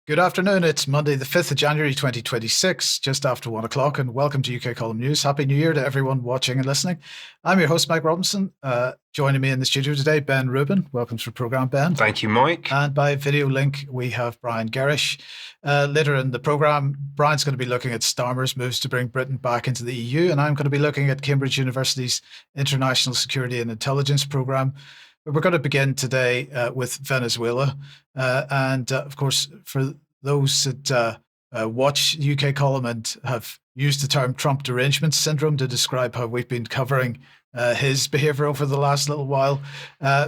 Good afternoon. It's Monday, the 5th of January, 2026, just after 1 o'clock, and welcome to UK Column News. Happy New Year to everyone watching and listening. I'm your host, Mike Robinson. Joining me in the studio today, Ben Rubin. Welcome to the programme, Ben. Thank you, Mike. And by video link, we have Brian Gerrish. Later in the programme, Brian's going to be looking at Starmer's moves to bring Britain back into the EU, and I'm going to be looking at Cambridge University's International Security and Intelligence programme. We're going to begin today with Venezuela. Of course, for those that watch the UK column and have used the term Trump derangement syndrome to describe how we've been covering his behaviour over the last little while,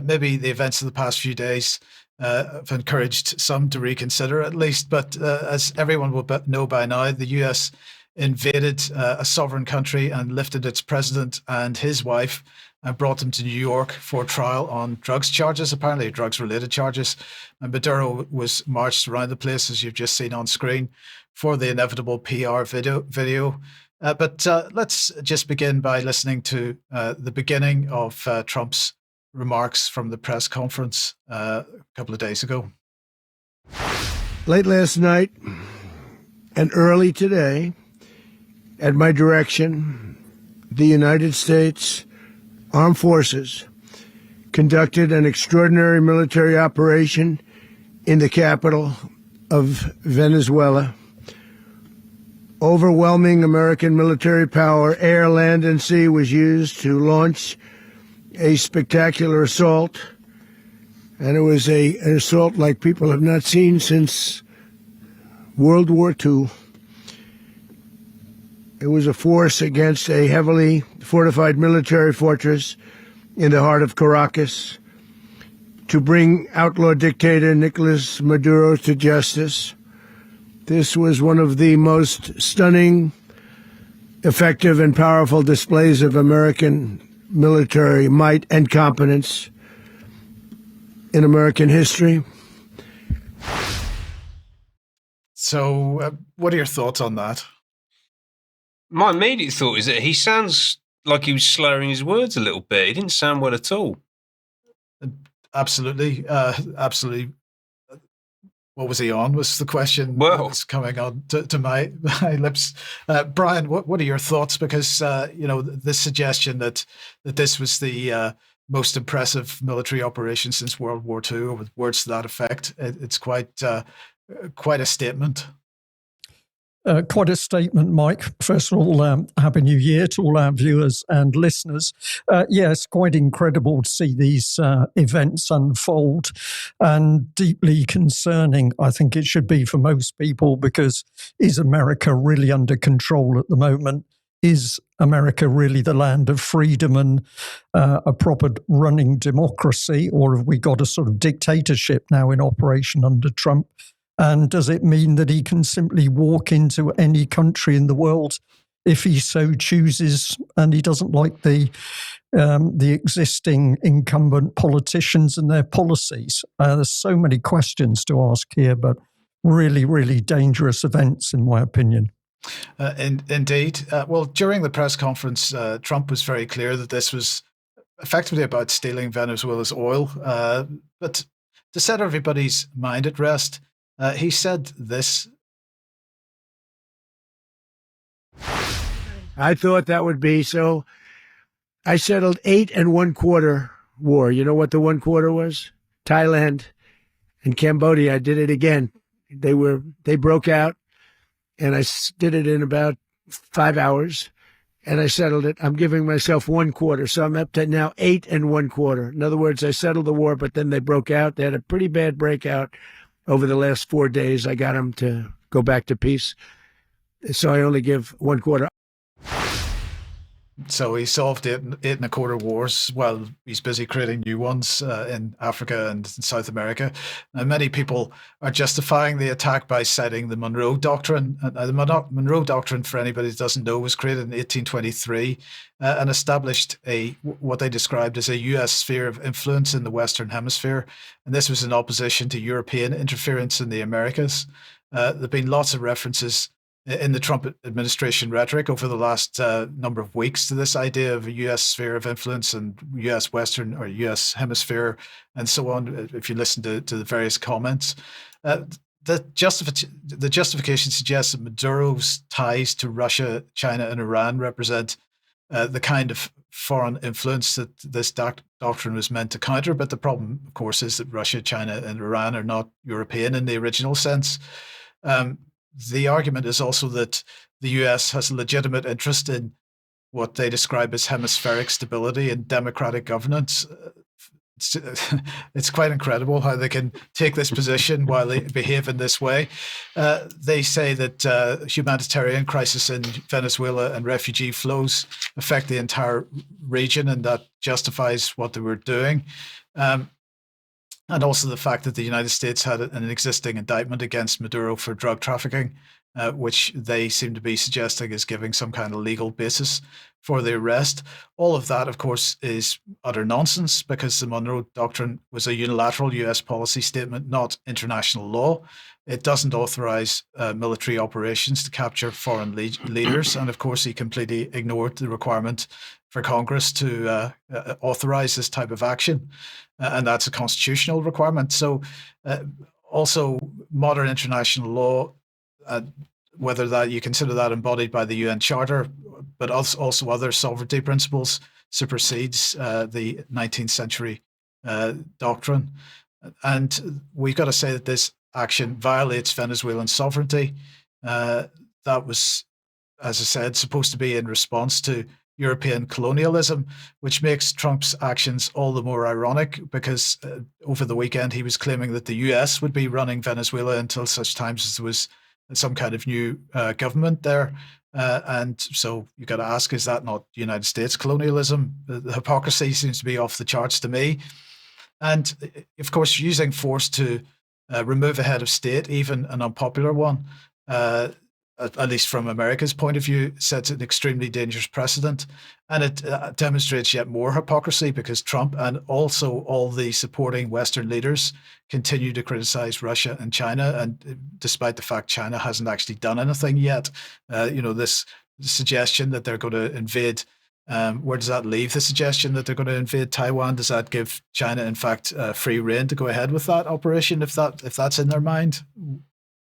maybe the events of the past few days have encouraged some to reconsider at least. But as everyone will know by now, the US invaded a sovereign country and lifted its president and his wife and brought them to New York for trial on drugs charges, apparently drugs-related charges. And Maduro was marched around the place, as you've just seen on screen, for the inevitable PR video. But let's just begin by listening to the beginning of Trump's remarks from the press conference a couple of days ago. Late last night and early today, at my direction, the United States Armed Forces conducted an extraordinary military operation in the capital of Venezuela. Overwhelming American military power, air, land, and sea, was used to launch a spectacular assault. And it was an assault like people have not seen since World War II. It was a force against a heavily fortified military fortress in the heart of Caracas to bring outlaw dictator Nicolas Maduro to justice. This was one of the most stunning, effective, and powerful displays of American military might and competence in American history. So, what are your thoughts on that? My immediate thought is that he sounds like he was slurring his words a little bit. He didn't sound well at all. Absolutely. Absolutely. What was he on was the question that was coming on to my lips. Brian, what are your thoughts? Because, the suggestion that this was the most impressive military operation since World War II, or with words to that effect, it's quite a statement. Quite a statement, Mike. First of all, Happy New Year to all our viewers and listeners. Yes, quite incredible to see these events unfold, and deeply concerning, I think it should be for most people, because is America really under control at the moment? Is America really the land of freedom and a proper running democracy, or have we got a sort of dictatorship now in operation under Trump? And does it mean that he can simply walk into any country in the world if he so chooses, and he doesn't like the existing incumbent politicians and their policies? There's so many questions to ask here, but really, really dangerous events, in my opinion. Indeed. Well, during the press conference, Trump was very clear that this was effectively about stealing Venezuela's oil. But to set everybody's mind at rest, he said this. I thought that would be so. I settled 8 1/4 war. You know what the 1/4 was? Thailand and Cambodia. I did it again. They broke out, and I did it in about 5 hours, and I settled it. I'm giving myself 1/4, so I'm up to now 8 1/4. In other words, I settled the war, but then they broke out. They had a pretty bad breakout. Over the last 4 days, I got them to go back to peace. So I only give 1/4. So he solved 8 1/4 wars while he's busy creating new ones in Africa and South America. Now, many people are justifying the attack by citing the Monroe Doctrine. The Monroe Doctrine, for anybody that doesn't know, was created in 1823 and established what they described as a U.S. sphere of influence in the Western Hemisphere. And this was in opposition to European interference in the Americas. There have been lots of references in the Trump administration rhetoric over the last number of weeks to this idea of a U.S. sphere of influence and U.S. Western or U.S. hemisphere and so on, if you listen to the various comments. the justification suggests that Maduro's ties to Russia, China, and Iran represent the kind of foreign influence that this doctrine was meant to counter. But the problem, of course, is that Russia, China, and Iran are not European in the original sense. The argument is also that the US has a legitimate interest in what they describe as hemispheric stability and democratic governance. It's quite incredible how they can take this position while they behave in this way. They say that humanitarian crisis in Venezuela and refugee flows affect the entire region, and that justifies what they were doing. And also the fact that the United States had an existing indictment against Maduro for drug trafficking, which they seem to be suggesting is giving some kind of legal basis for the arrest. All of that, of course, is utter nonsense because the Monroe Doctrine was a unilateral US policy statement, not international law. It doesn't authorize military operations to capture foreign leaders. And of course, he completely ignored the requirement for Congress to authorize this type of action. And that's a constitutional requirement. So also modern international law, whether that you consider that embodied by the UN Charter, but also other sovereignty principles, supersedes the 19th century doctrine. And we've got to say that this action violates Venezuelan sovereignty. That was, as I said, supposed to be in response to European colonialism, which makes Trump's actions all the more ironic because over the weekend he was claiming that the US would be running Venezuela until such times as there was some kind of new government there. And so you got to ask, is that not United States colonialism? The hypocrisy seems to be off the charts to me. And of course, using force to remove a head of state, even an unpopular one, at least from America's point of view, sets an extremely dangerous precedent. And it demonstrates yet more hypocrisy because Trump and also all the supporting Western leaders continue to criticize Russia and China. And despite the fact China hasn't actually done anything yet, this suggestion that they're going to invade, where does that leave the suggestion that they're going to invade Taiwan? Does that give China, in fact, free rein to go ahead with that operation if that's in their mind?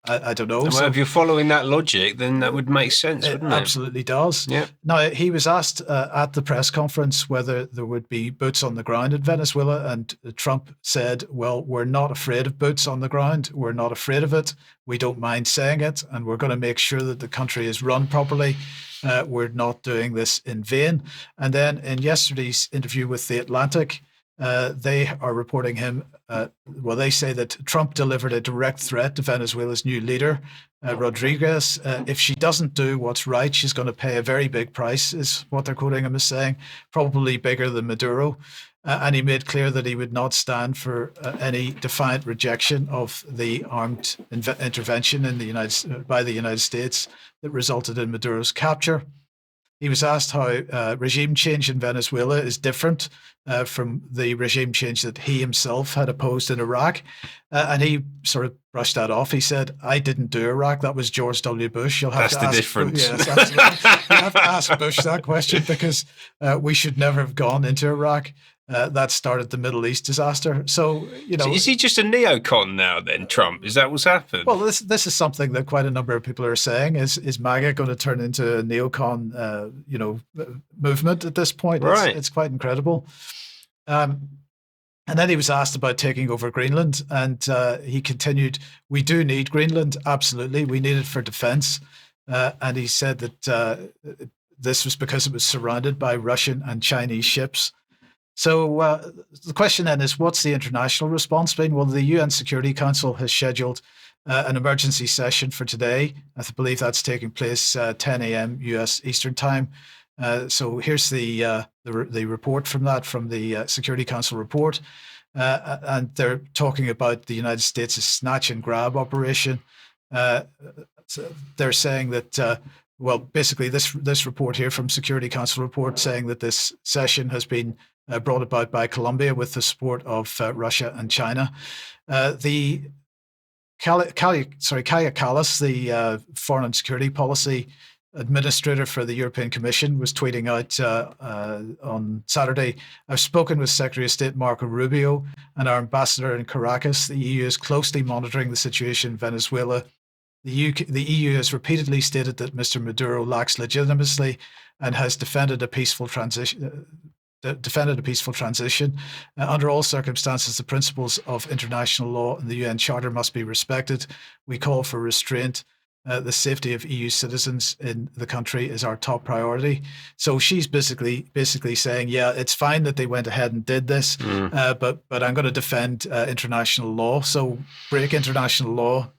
I don't know. Well, so, if you're following that logic, then that would make sense, wouldn't it? Absolutely does. Yeah. Now, he was asked at the press conference whether there would be boots on the ground in Venezuela, and Trump said, well, we're not afraid of boots on the ground. We're not afraid of it. We don't mind saying it, and we're going to make sure that the country is run properly. We're not doing this in vain. And then in yesterday's interview with The Atlantic, they are reporting him. They say that Trump delivered a direct threat to Venezuela's new leader, Rodriguez. If she doesn't do what's right, she's going to pay a very big price, is what they're quoting him as saying, probably bigger than Maduro. And he made clear that he would not stand for any defiant rejection of the armed intervention by the United States that resulted in Maduro's capture. He was asked how regime change in Venezuela is different from the regime change that he himself had opposed in Iraq. And he sort of brushed that off. He said, I didn't do Iraq. That was George W. Bush. That's the difference. Yes, absolutely. You have to ask Bush that question because we should never have gone into Iraq. That started the Middle East disaster. So, So is he just a neocon now then, Trump? Is that what's happened? Well, this is something that quite a number of people are saying. Is MAGA going to turn into a neocon, movement at this point? Right. It's quite incredible. And then he was asked about taking over Greenland, and he continued, we do need Greenland, absolutely. We need it for defense. And he said that this was because it was surrounded by Russian and Chinese ships. So the question then is, what's the international response been? Well, the UN Security Council has scheduled an emergency session for today. I believe that's taking place 10 a.m. US Eastern Time. So here's the report from the Security Council report. And they're talking about the United States' snatch and grab operation. So they're saying that, basically this report here from Security Council report saying that this session has been brought about by Colombia with the support of Russia and China. Kaja Kallas, the foreign and security policy administrator for the European Commission, was tweeting out on Saturday, "I've spoken with Secretary of State Marco Rubio and our ambassador in Caracas. The EU is closely monitoring the situation in Venezuela. The EU has repeatedly stated that Mr. Maduro lacks legitimacy and has defended a peaceful transition. Under all circumstances, the principles of international law and the UN Charter must be respected. We call for restraint. The safety of EU citizens in the country is our top priority." So she's basically saying, yeah, it's fine that they went ahead and did this, but I'm going to defend international law. So break international law,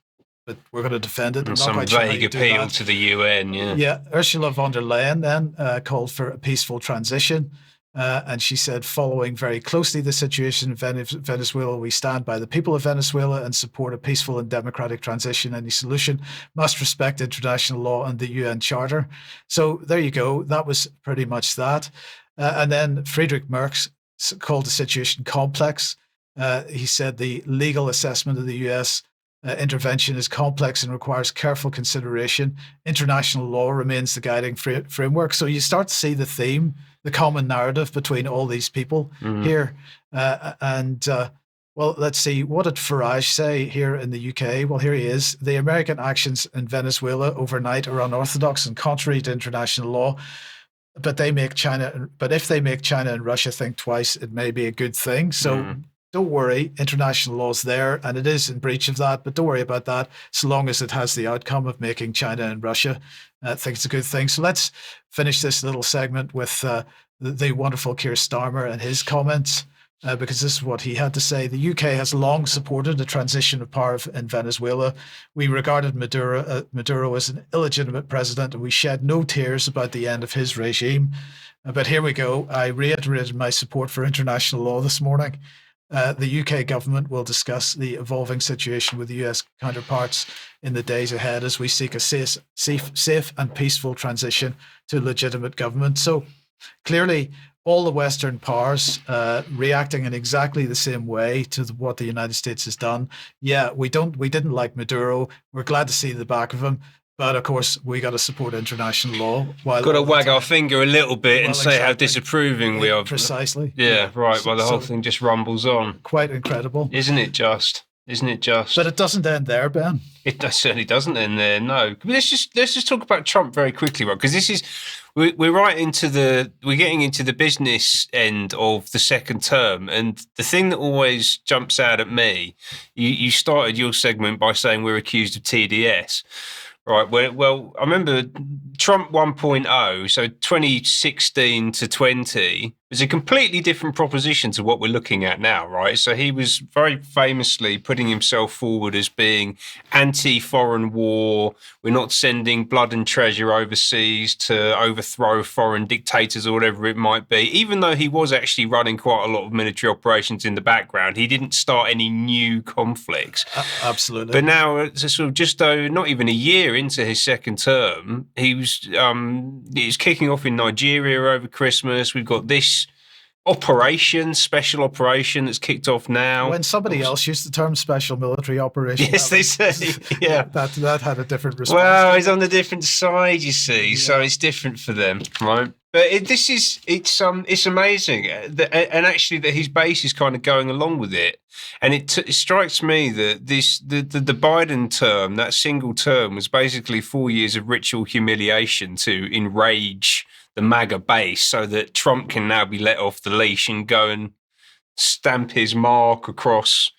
but we're going to defend it. And some vague appeal to the UN, yeah. Yeah, Ursula von der Leyen then called for a peaceful transition. And she said, "Following very closely the situation in Venezuela, we stand by the people of Venezuela and support a peaceful and democratic transition. Any solution must respect international law and the UN Charter." So there you go. That was pretty much that. And then Friedrich Merz called the situation complex. He said the legal assessment of the US intervention is complex and requires careful consideration. International law remains the guiding framework. So you start to see the theme, the common narrative between all these people here. Well, let's see. What did Farage say here in the UK? Well, here he is. "The American actions in Venezuela overnight are unorthodox and contrary to international law. But if they make China and Russia think twice, it may be a good thing." So don't worry, international law's there, and it is in breach of that, but don't worry about that, so long as it has the outcome of making China and Russia think it's a good thing. So let's finish this little segment with the wonderful Keir Starmer and his comments, because this is what he had to say. "The UK has long supported a transition of power in Venezuela. We regarded Maduro as an illegitimate president, and we shed no tears about the end of his regime. But here we go. I reiterated my support for international law this morning. The UK government will discuss the evolving situation with the US counterparts in the days ahead as we seek a safe and peaceful transition to legitimate government." So clearly, all the Western powers reacting in exactly the same way to what the United States has done. Yeah, we didn't like Maduro. We're glad to see the back of him. But of course, we got to support international law. Got to wag our finger a little bit and say how disapproving we are. Precisely. Yeah, right. Well, the whole thing just rumbles on. Quite incredible. Isn't it just? But it doesn't end there, Ben. It certainly doesn't end there. No. Let's just talk about Trump very quickly, right? Because this is we're getting into the business end of the second term, and the thing that always jumps out at me. You started your segment by saying we're accused of TDS. Right. Well, I remember Trump 1.0, so 2016 to 20, was a completely different proposition to what we're looking at now, right? So he was very famously putting himself forward as being anti-foreign war. We're not sending blood and treasure overseas to overthrow foreign dictators or whatever it might be. Even though he was actually running quite a lot of military operations in the background, he didn't start any new conflicts. Absolutely. But now, sort of just not even a year into his second term, he's kicking off in Nigeria over Christmas. We've got this special operation that's kicked off now. When somebody else used the term special military operation. Yes, they say. Yeah. that had a different response. Well, he's on the different side, you see, so it's different for them, right? But it's amazing, and actually that his base is kind of going along with it, and it strikes me that the Biden term, that single term, was basically 4 years of ritual humiliation to enrage the MAGA base, so that Trump can now be let off the leash and go and stamp his mark across,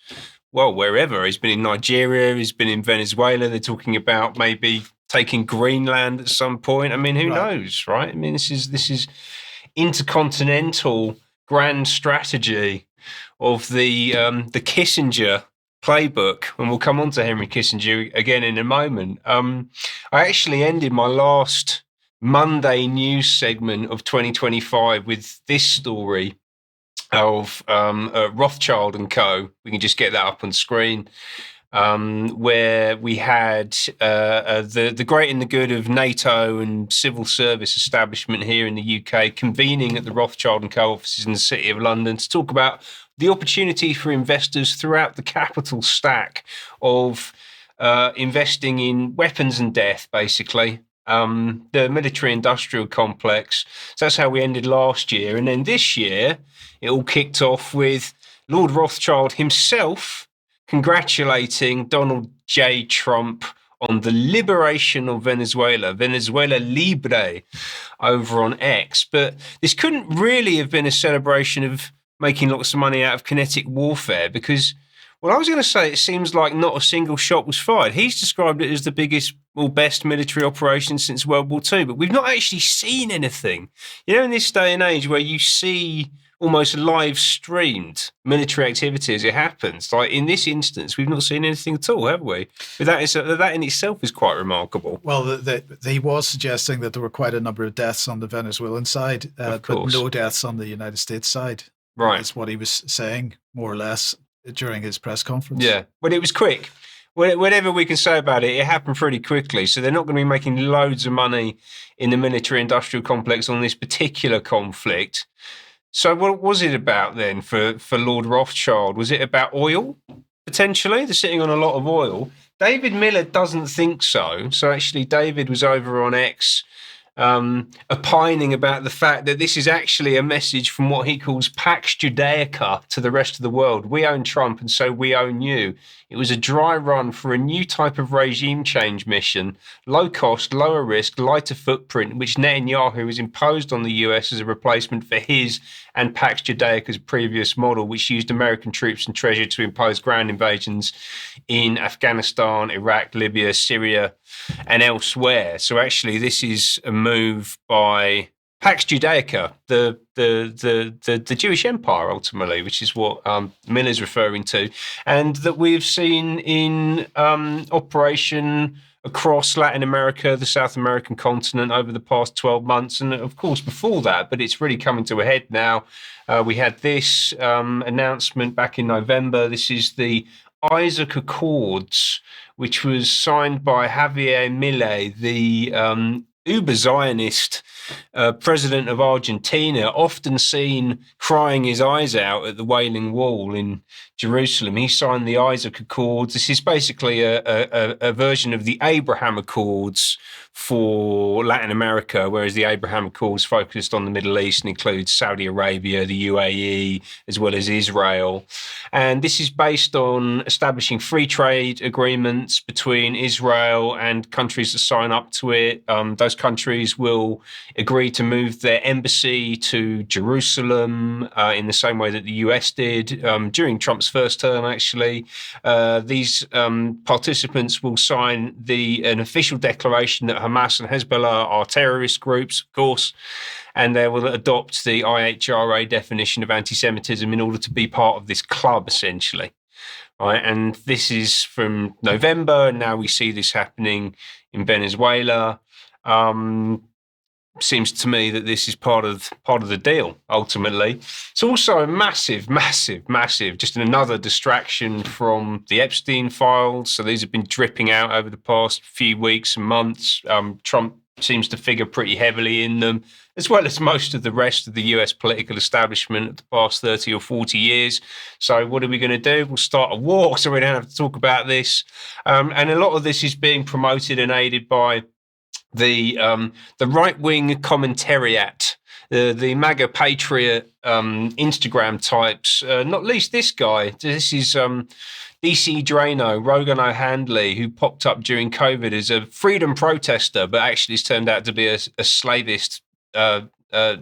well, wherever. He's been in Nigeria, he's been in Venezuela. They're talking about maybe taking Greenland at some point. I mean, who knows, right? I mean, this is intercontinental grand strategy of the Kissinger playbook, and we'll come on to Henry Kissinger again in a moment. I actually ended my last Monday news segment of 2025 with this story of Rothschild and Co. We can just get that up on screen. Where we had the great and the good of NATO and civil service establishment here in the UK convening at the Rothschild and Co. offices in the City of London to talk about the opportunity for investors throughout the capital stack of investing in weapons and death, basically. the military-industrial complex. So that's how we ended last year. And then this year, it all kicked off with Lord Rothschild himself congratulating Donald J. Trump on the liberation of Venezuela, Venezuela Libre, over on X. But this couldn't really have been a celebration of making lots of money out of kinetic warfare, because, well, I was going to say it seems like not a single shot was fired. He's described it as the biggest or best military operation since World War II, but we've not actually seen anything. You know, in this day and age where you see almost live streamed military activity as it happens, like in this instance, we've not seen anything at all, have we? But that in itself is quite remarkable. Well, he was suggesting that there were quite a number of deaths on the Venezuelan side, but no deaths on the United States side. Right. That's what he was saying, more or less, during his press conference. Yeah, but it was quick. Whatever we can say about it, it happened pretty quickly. So they're not going to be making loads of money in the military-industrial complex on this particular conflict. So what was it about then for Lord Rothschild? Was it about oil, potentially? They're sitting on a lot of oil. David Miller doesn't think so. So actually, David was over on X opining about the fact that this is actually a message from what he calls Pax Judaica to the rest of the world. We own Trump, and so we own you. It was a dry run for a new type of regime change mission, low cost, lower risk, lighter footprint, which Netanyahu has imposed on the US as a replacement for his and Pax Judaica's previous model, which used American troops and treasure to impose ground invasions in Afghanistan, Iraq, Libya, Syria, and elsewhere. So actually, this is a move by Pax Judaica, the Jewish Empire, ultimately, which is what Miller's referring to, and that we've seen in operation across Latin America, the South American continent over the past 12 months, and of course before that, but it's really coming to a head now. We had this announcement back in November. This is the Isaac Accords, which was signed by Javier Milei, the uber-Zionist president of Argentina, often seen crying his eyes out at the Wailing Wall in Jerusalem. He signed the Isaac Accords. This is basically a version of the Abraham Accords for Latin America, whereas the Abraham Accords focused on the Middle East and includes Saudi Arabia, the UAE, as well as Israel. And this is based on establishing free trade agreements between Israel and countries that sign up to it. Those countries will agree to move their embassy to Jerusalem in the same way that the US did during Trump's first term, actually. These participants will sign an official declaration that Hamas and Hezbollah are terrorist groups, of course, and they will adopt the IHRA definition of anti-Semitism in order to be part of this club, essentially. Right, and this is from November, and now we see this happening in Venezuela. Seems to me that this is part of the deal, ultimately. It's also a massive, just another distraction from the Epstein files. So these have been dripping out over the past few weeks and months. Trump seems to figure pretty heavily in them, as well as most of the rest of the US political establishment of the past 30 or 40 years. So what are we going to do? We'll start a war, so we don't have to talk about this. And a lot of this is being promoted and aided by the right-wing commentariat, the MAGA patriot Instagram types, not least this guy. This is DC Drano, Rogan O'Handley, who popped up during COVID as a freedom protester, but actually has turned out to be a slavist,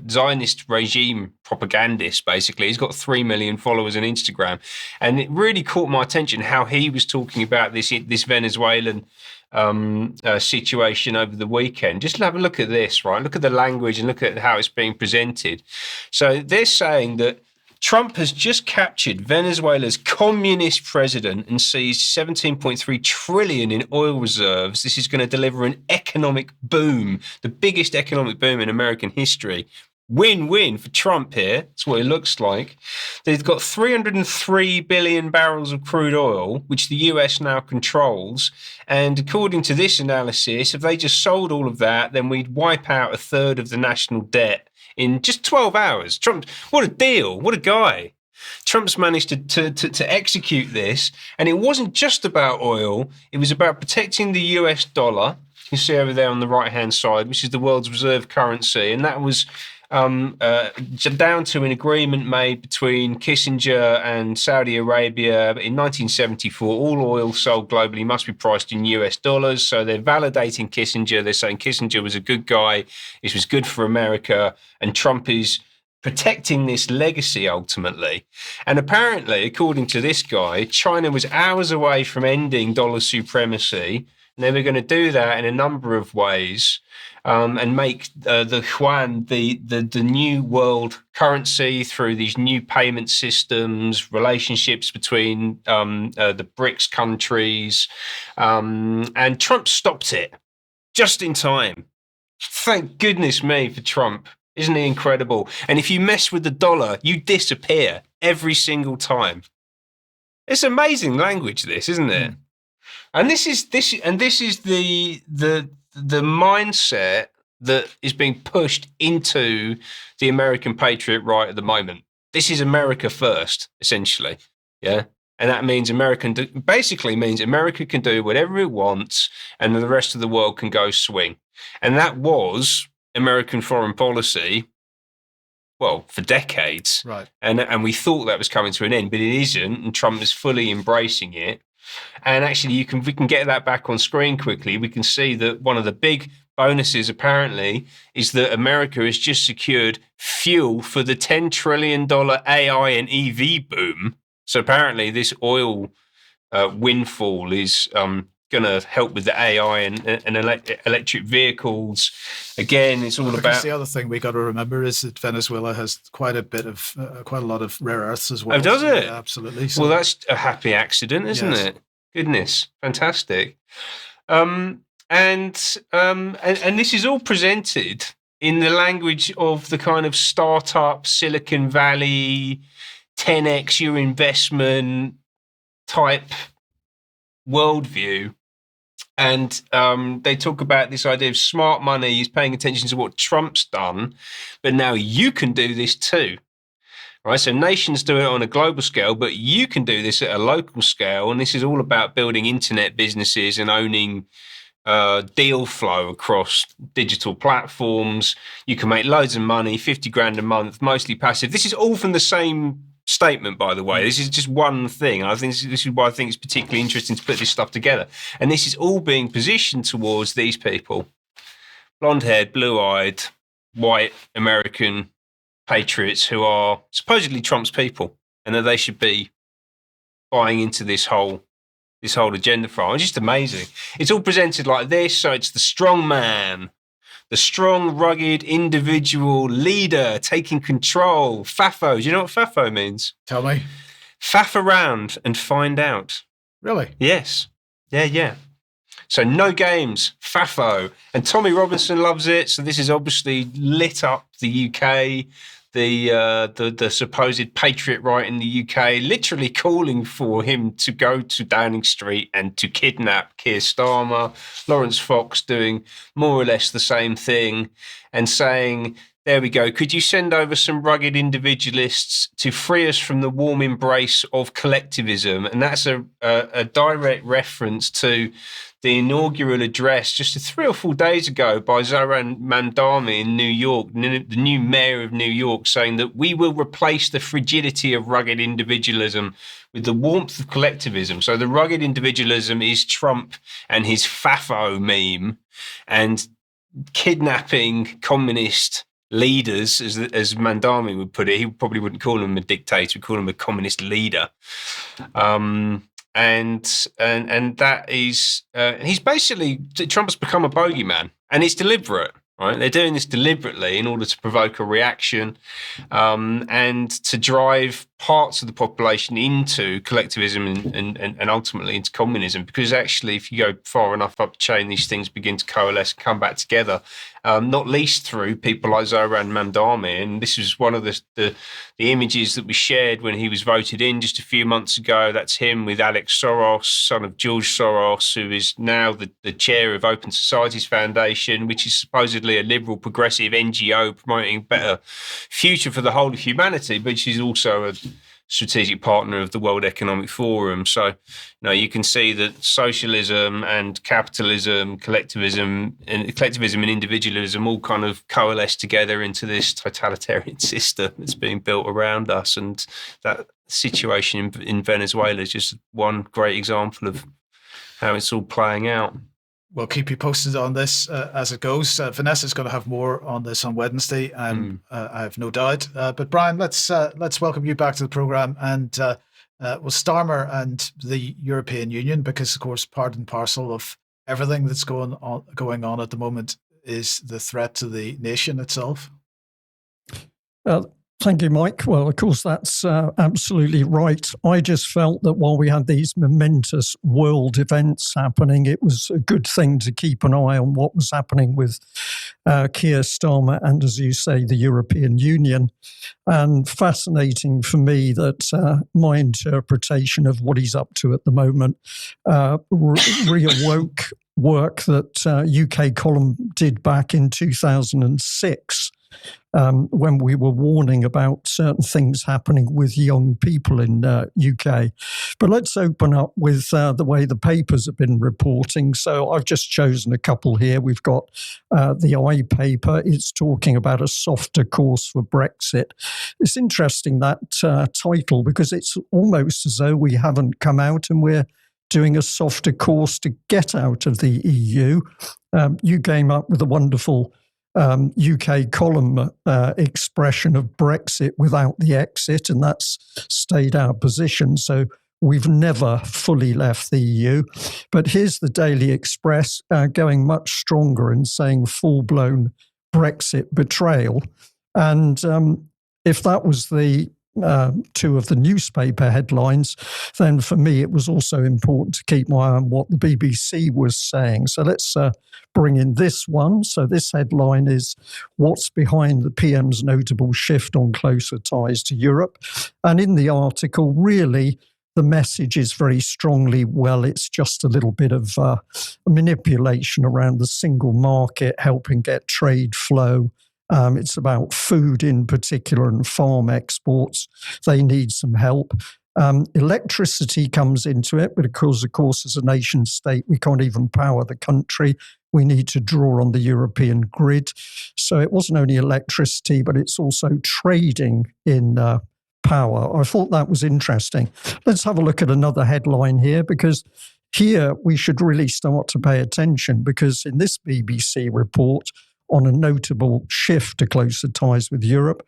Zionist regime propagandist, basically. He's got 3 million followers on Instagram. And it really caught my attention how he was talking about this Venezuelan situation over the weekend. Just have a look at this, right? Look at the language and look at how it's being presented. So they're saying that Trump has just captured Venezuela's communist president and seized 17.3 trillion in oil reserves. This is going to deliver an economic boom, the biggest economic boom in American history. Win-win for Trump here. That's what it looks like. They've got 303 billion barrels of crude oil, which the US now controls. And according to this analysis, if they just sold all of that, then we'd wipe out a third of the national debt in just 12 hours. Trump, what a deal. What a guy. Trump's managed to execute this. And it wasn't just about oil. It was about protecting the US dollar. You can see over there on the right-hand side, which is the world's reserve currency. And that was down to an agreement made between Kissinger and Saudi Arabia in 1974. All oil sold globally must be priced in US dollars. So they're validating Kissinger. They're saying Kissinger was a good guy. This was good for America. And Trump is protecting this legacy ultimately. And apparently, according to this guy, China was hours away from ending dollar supremacy. And they were going to do that in a number of ways and make the yuan the new world currency through these new payment systems, relationships between the BRICS countries. And Trump stopped it just in time. Thank goodness me for Trump. Isn't he incredible? And if you mess with the dollar, you disappear every single time. It's amazing language, this, isn't it? And this is the mindset that is being pushed into the American patriot right at the moment. This is America first, essentially. Yeah. And that means basically means America can do whatever it wants and the rest of the world can go swing. And that was American foreign policy, well, for decades. Right. And we thought that was coming to an end, but it isn't. And Trump is fully embracing it. And actually, we can get that back on screen quickly. We can see that one of the big bonuses, apparently, is that America has just secured fuel for the $10 trillion AI and EV boom. So apparently, this oil windfall is going to help with the AI and electric vehicles. Again, it's all about. The other thing we got to remember is that Venezuela has quite a lot of rare earths as well. Oh, does it? Yeah, absolutely. So, well, that's a happy accident, isn't it? Goodness, fantastic. And this is all presented in the language of the kind of startup Silicon Valley 10x your investment type worldview. And they talk about this idea of smart money is paying attention to what Trump's done, but now you can do this too. Right, so nations do it on a global scale, but you can do this at a local scale. And this is all about building internet businesses and owning deal flow across digital platforms. You can make loads of money, 50 grand a month, mostly passive. This is all from the same statement, by the way. This is just one thing. I think this is why I think it's particularly interesting to put this stuff together. And this is all being positioned towards these people. Blonde-haired, blue-eyed, white American patriots who are supposedly Trump's people, and that they should be buying into this whole agenda for him. It's just amazing. It's all presented like this. So it's the strong man, the strong, rugged individual leader taking control. FAFO. Do you know what FAFO means? Tell me. Faff around and find out. Really? Yes. Yeah. So no games, FAFO. And Tommy Robinson loves it. So this is obviously lit up the UK. The supposed patriot right in the UK, literally calling for him to go to Downing Street and to kidnap Keir Starmer. Lawrence Fox doing more or less the same thing and saying, there we go, could you send over some rugged individualists to free us from the warm embrace of collectivism? And that's a direct reference to the inaugural address just 3 or 4 days ago by Zohran Mamdani in New York, the new mayor of New York, saying that we will replace the frigidity of rugged individualism with the warmth of collectivism. So the rugged individualism is Trump and his FAFO meme, and kidnapping communist leaders, as Mamdani would put it. He probably wouldn't call him a dictator, he'd call him a communist leader. And that is, he's basically, Trump's become a bogeyman, and it's deliberate, right? They're doing this deliberately in order to provoke a reaction and to drive parts of the population into collectivism and ultimately into communism. Because actually, if you go far enough up the chain, these things begin to coalesce and come back together, not least through people like Zohran Mamdani. And this was one of the images that we shared when he was voted in just a few months ago. That's him with Alex Soros, son of George Soros, who is now the chair of Open Societies Foundation, which is supposedly a liberal progressive NGO promoting a better future for the whole of humanity, but she's also strategic partner of the World Economic Forum. So, you can see that socialism and capitalism, collectivism and individualism all kind of coalesce together into this totalitarian system that's being built around us. And that situation in Venezuela is just one great example of how it's all playing out. We'll keep you posted on this as it goes. Vanessa's going to have more on this on Wednesday, I have no doubt. But Brian, let's welcome you back to the program, and Starmer and the European Union, because of course part and parcel of everything that's going on at the moment is the threat to the nation itself. Thank you, Mike. Well, of course, that's absolutely right. I just felt that while we had these momentous world events happening, it was a good thing to keep an eye on what was happening with Keir Starmer and, as you say, the European Union. And fascinating for me that my interpretation of what he's up to at the moment reawoke work that UK Column did back in 2006. When we were warning about certain things happening with young people in UK. But let's open up with the way the papers have been reporting. So I've just chosen a couple here. We've got the I paper. It's talking about a softer course for Brexit. It's interesting, that title, because it's almost as though we haven't come out and we're doing a softer course to get out of the EU. You came up with a wonderful UK Column expression of Brexit without the exit, and that's stayed our position. So we've never fully left the EU. But here's the Daily Express going much stronger and saying full-blown Brexit betrayal. And if that was the two of the newspaper headlines, then for me it was also important to keep my eye on what the BBC was saying. So let's bring in this one. So this headline is, "What's behind the PM's notable shift on closer ties to Europe?" And in the article, really, the message is very strongly, well, it's just a little bit of manipulation around the single market, helping get trade flow. It's about food in particular and farm exports. They need some help. Electricity comes into it, but of course, as a nation state, we can't even power the country. We need to draw on the European grid. So it wasn't only electricity, but it's also trading in power. I thought that was interesting. Let's have a look at another headline here, because here we should really start to pay attention, because in this BBC report, on a notable shift to closer ties with Europe,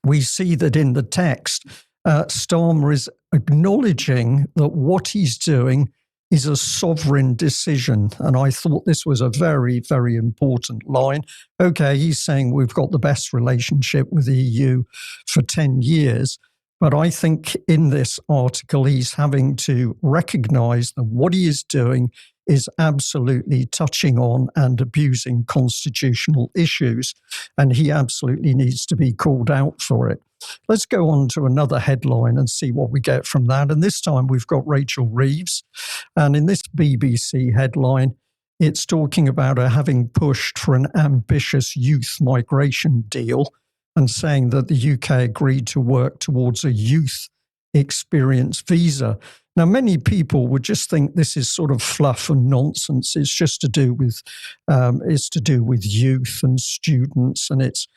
we see that in the text, Starmer is acknowledging that what he's doing is a sovereign decision. And I thought this was a very, very important line. Okay, he's saying we've got the best relationship with the EU for 10 years. But I think in this article, he's having to recognise that what he is doing is absolutely touching on and abusing constitutional issues, and he absolutely needs to be called out for it. Let's go on to another headline and see what we get from that. And this time we've got Rachel Reeves. And in this BBC headline, it's talking about her having pushed for an ambitious youth migration deal and saying that the UK agreed to work towards a youth experience visa. Now, many people would just think this is sort of fluff and nonsense. It's just to do with youth and students, and it's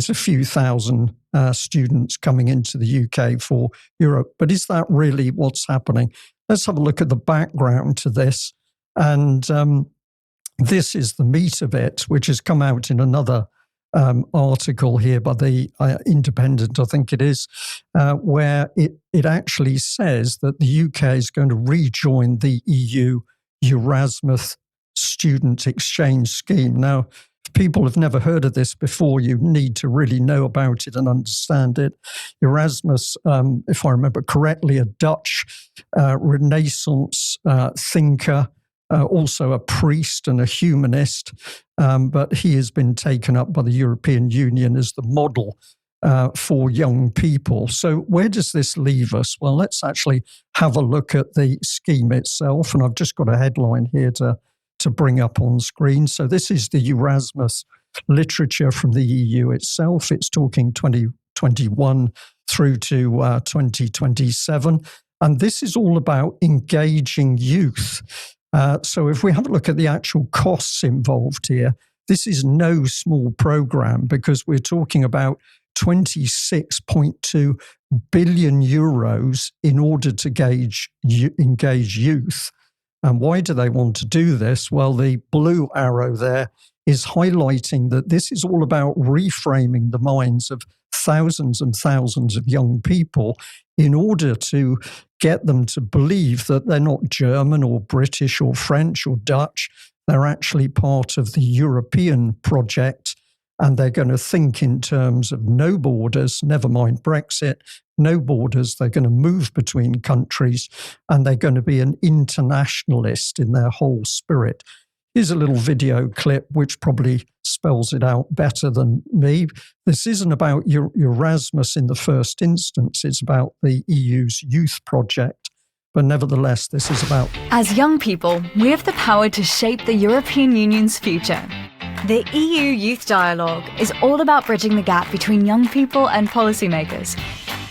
a few thousand students coming into the UK for Europe. But is that really what's happening? Let's have a look at the background to this, and this is the meat of it, which has come out in another article here by the Independent, I think it is, where it actually says that the UK is going to rejoin the EU Erasmus student exchange scheme. Now, if people have never heard of this before, you need to really know about it and understand it. Erasmus, if I remember correctly, a Dutch Renaissance thinker, also a priest and a humanist, but he has been taken up by the European Union as the model for young people. So where does this leave us? Well, let's actually have a look at the scheme itself, and I've just got a headline here to bring up on screen. So this is the Erasmus literature from the EU itself. It's talking 2021 through through to 2027. And this is all about engaging youth. So if we have a look at the actual costs involved here, this is no small program, because we're talking about 26.2 billion euros in order to engage youth. And why do they want to do this? Well, the blue arrow there is highlighting that this is all about reframing the minds of thousands and thousands of young people in order to get them to believe that they're not German or British or French or Dutch. They're actually part of the European project, and they're going to think in terms of no borders, never mind Brexit, no borders. They're going to move between countries, and they're going to be an internationalist in their whole spirit. Here's a little video clip which probably spells it out better than me. This isn't about Erasmus in the first instance. It's about the EU's youth project. But nevertheless, this is about... As young people, we have the power to shape the European Union's future. The EU Youth Dialogue is all about bridging the gap between young people and policymakers.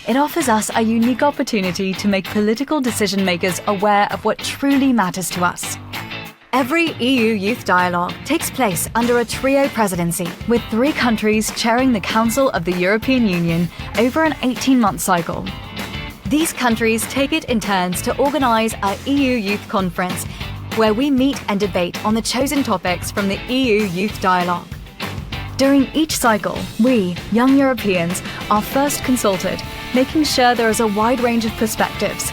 It offers us a unique opportunity to make political decision makers aware of what truly matters to us. Every EU Youth Dialogue takes place under a trio presidency, with 3 countries chairing the Council of the European Union over an 18-month cycle. These countries take it in turns to organise our EU Youth Conference, where we meet and debate on the chosen topics from the EU Youth Dialogue. During each cycle, we, young Europeans, are first consulted, making sure there is a wide range of perspectives.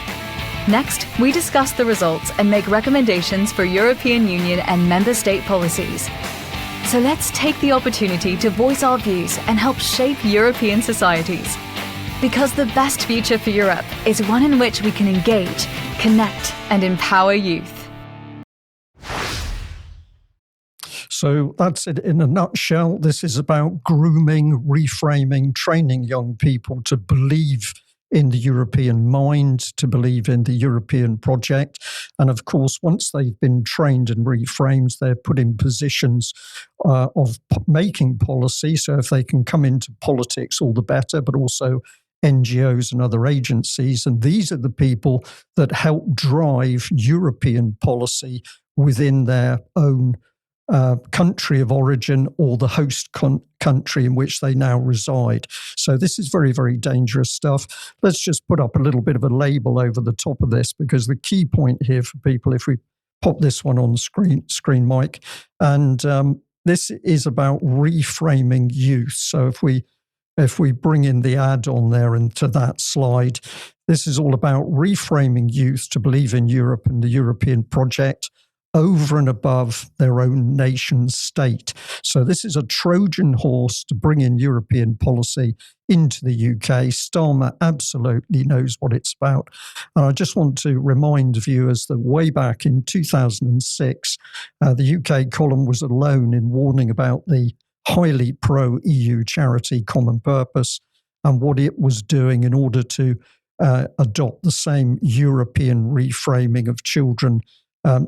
Next, we discuss the results and make recommendations for European Union and member state policies. So let's take the opportunity to voice our views and help shape European societies. Because the best future for Europe is one in which we can engage, connect, and empower youth. So that's it in a nutshell. This is about grooming, reframing, training young people to believe in the European mind, to believe in the European project. And of course, once they've been trained and reframed, they're put in positions of making policy. So if they can come into politics, all the better, but also NGOs and other agencies. And these are the people that help drive European policy within their own country of origin or the host country in which they now reside. So this is very, very dangerous stuff. Let's just put up a little bit of a label over the top of this, because the key point here for people, if we pop this one on screen, Mike, and this is about reframing youth. So if we bring in the ad on there and to that slide, this is all about reframing youth to believe in Europe and the European project over and above their own nation state. So this is a Trojan horse to bring in European policy into the UK. Starmer absolutely knows what it's about. And I just want to remind viewers that way back in 2006, the UK column was alone in warning about the highly pro-EU charity Common Purpose and what it was doing in order to adopt the same European reframing of children,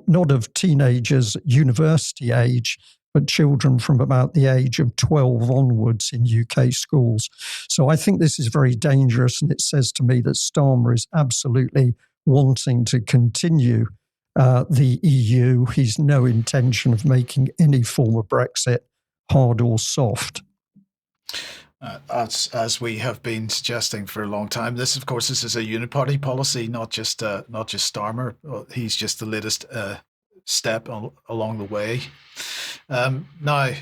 not of teenagers university age, but children from about the age of 12 onwards in UK schools. So I think this is very dangerous, and it says to me that Starmer is absolutely wanting to continue the EU. He's no intention of making any form of Brexit hard or soft. As we have been suggesting for a long time, this is a uniparty policy, not just Starmer. He's just the latest step along the way. Now,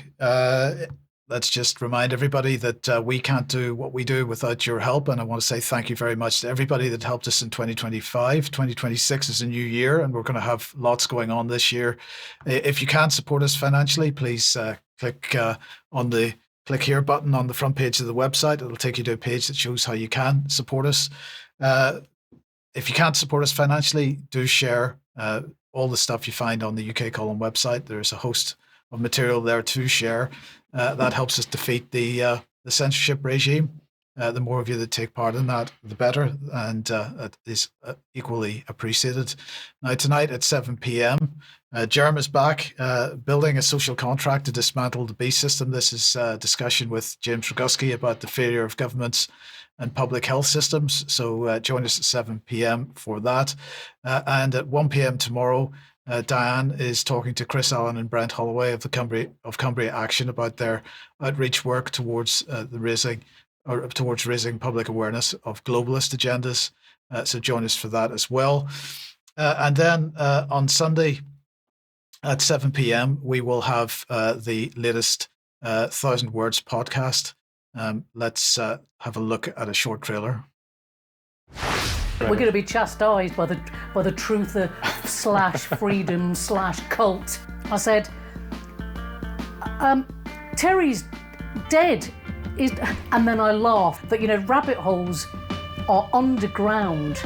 let's just remind everybody that we can't do what we do without your help. And I want to say thank you very much to everybody that helped us in 2025. 2026 is a new year, and we're going to have lots going on this year. If you can't support us financially, please click on the click here button on the front page of the website. It'll take you to a page that shows how you can support us. If you can't support us financially, do share all the stuff you find on the UK Column website. There's a host of material there to share. That helps us defeat the censorship regime. The more of you that take part in that, the better, and it is equally appreciated. Now, tonight at 7 p.m., Jerm is back, building a social contract to dismantle the beast system. This is a discussion with James Roguski about the failure of governments and public health systems. So join us at 7 p.m. for that. And at 1 p.m. tomorrow, Diane is talking to Chris Allen and Brent Holloway of Cumbria Action about their outreach work towards raising public awareness of globalist agendas. So join us for that as well. And then on Sunday, at 7 p.m., we will have the latest 1,000 Words podcast. Let's have a look at a short trailer. We're going to be chastised by the truther / freedom / cult. I said, Terry's dead. And then I laughed that, rabbit holes are underground.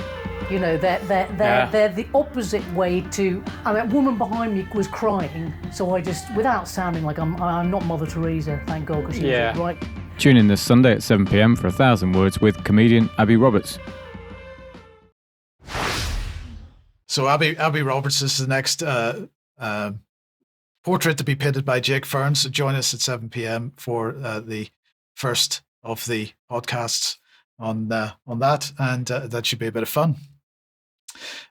They're the opposite way to. A woman behind me was crying, so I just, without sounding like I'm not Mother Teresa, thank God, because she was right. Tune in this Sunday at 7 p.m. for 1,000 Words with comedian Abby Roberts. So Abby Roberts is the next portrait to be painted by Jake Fearns. So join us at 7 p.m. for the first of the podcasts on that, and that should be a bit of fun.